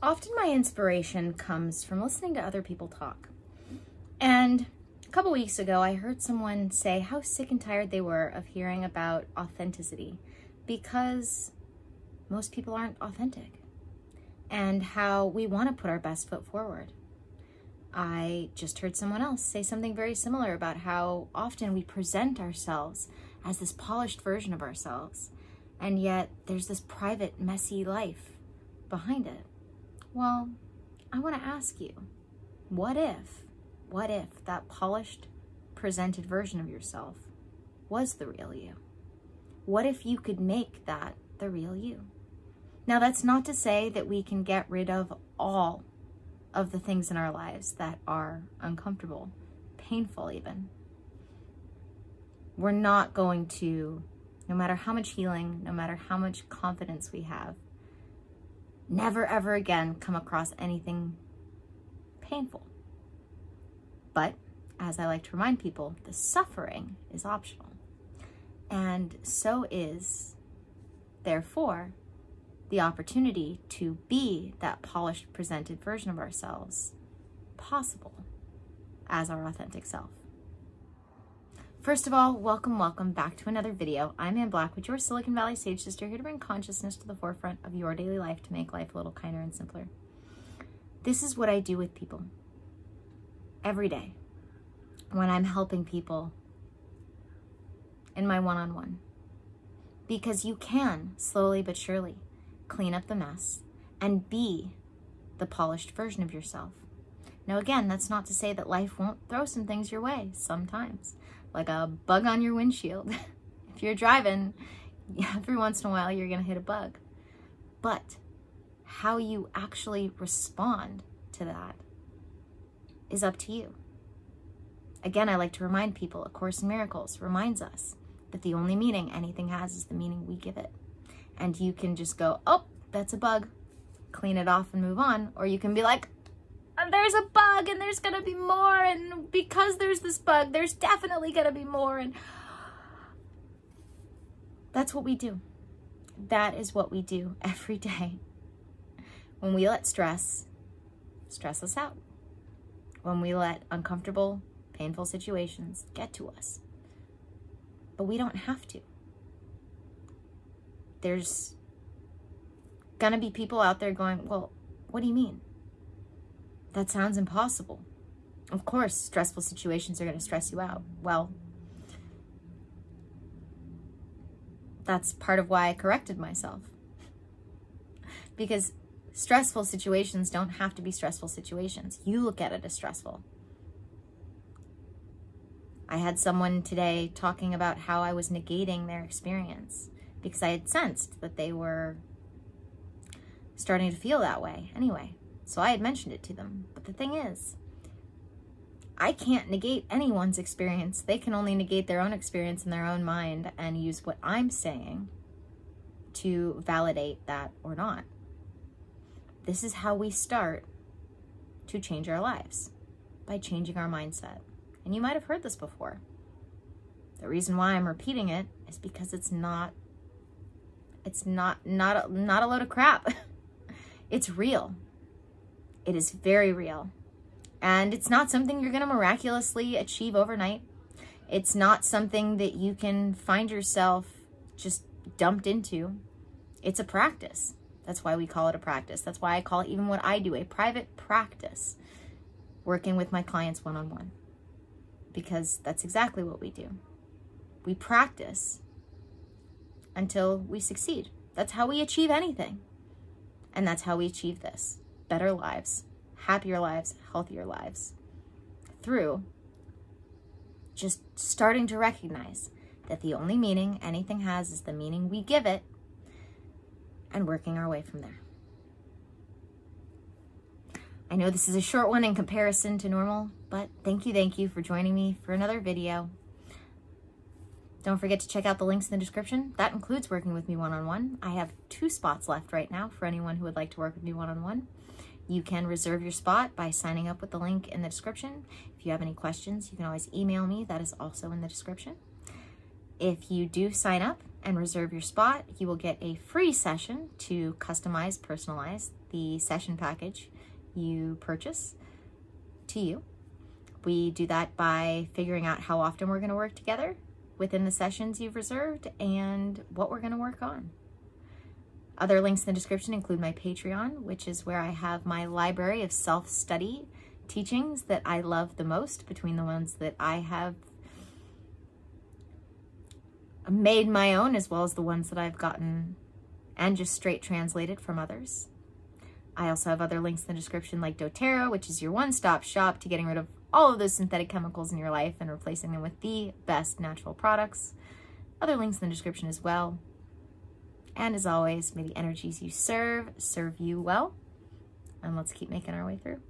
Often my inspiration comes from listening to other people talk. And a couple weeks ago, I heard someone say how sick and tired they were of hearing about authenticity because most people aren't authentic, and how we want to put our best foot forward. I just heard someone else say something very similar about how often we present ourselves as this polished version of ourselves, and yet there's this private, messy life behind it. Well, I want to ask you, what if that polished, presented version of yourself was the real you? What if you could make that the real you? Now, that's not to say that we can get rid of all of the things in our lives that are uncomfortable, painful even. We're not going to, no matter how much healing, no matter how much confidence we have, never ever again come across anything painful. But as I like to remind people, the suffering is optional. And so is, therefore, the opportunity to be that polished, presented version of ourselves possible as our authentic self. First of all, welcome back to another video. I'm Ann Black with your Silicon Valley Sage Sister, here to bring consciousness to the forefront of your daily life to make life a little kinder and simpler. This is what I do with people every day when I'm helping people in my one-on-one. Because you can, slowly but surely, clean up the mess and be the polished version of yourself. Now again, that's not to say that life won't throw some things your way sometimes, like a bug on your windshield. If you're driving, every once in a while you're gonna hit a bug. But how you actually respond to that is up to you. Again, I like to remind people, A Course in Miracles reminds us that the only meaning anything has is the meaning we give it. And you can just go, oh, that's a bug, clean it off and move on. Or you can be like, there's a bug and there's gonna be more, and because there's this bug, there's definitely gonna be more. And that's what we do. That is what we do every day. When we let stress us out. When we let uncomfortable, painful situations get to us. But we don't have to. There's gonna be people out there going, well, what do you mean? That sounds impossible. Of course, stressful situations are gonna stress you out. Well, that's part of why I corrected myself. Because stressful situations don't have to be stressful situations. You look at it as stressful. I had someone today talking about how I was negating their experience because I had sensed that they were starting to feel that way anyway. So I had mentioned it to them. But the thing is, I can't negate anyone's experience. They can only negate their own experience in their own mind and use what I'm saying to validate that or not. This is how we start to change our lives, by changing our mindset. And you might have heard this before. The reason why I'm repeating it is because it's not a load of crap. It's real. It is very real. And it's not something you're going to miraculously achieve overnight. It's not something that you can find yourself just dumped into. It's a practice. That's why we call it a practice. That's why I call it, even what I do, a private practice, working with my clients one-on-one. Because that's exactly what we do. We practice until we succeed. That's how we achieve anything. And that's how we achieve this. Better lives, happier lives, healthier lives. Through just starting to recognize that the only meaning anything has is the meaning we give it, and working our way from there. I know this is a short one in comparison to normal, but thank you for joining me for another video. Don't forget to check out the links in the description. That includes working with me one-on-one. I have 2 spots left right now for anyone who would like to work with me one-on-one. You can reserve your spot by signing up with the link in the description. If you have any questions, you can always email me. That is also in the description. If you do sign up and reserve your spot, you will get a free session to customize, personalize the session package you purchase to you. We do that by figuring out how often we're going to work together within the sessions you've reserved and what we're going to work on. Other links in the description include my Patreon, which is where I have my library of self-study teachings that I love the most, between the ones that I have made my own as well as the ones that I've gotten and just straight translated from others. I also have other links in the description like dōTERRA, which is your one-stop shop to getting rid of all of those synthetic chemicals in your life and replacing them with the best natural products. Other links in the description as well. And as always, may the energies you serve you well. And let's keep making our way through.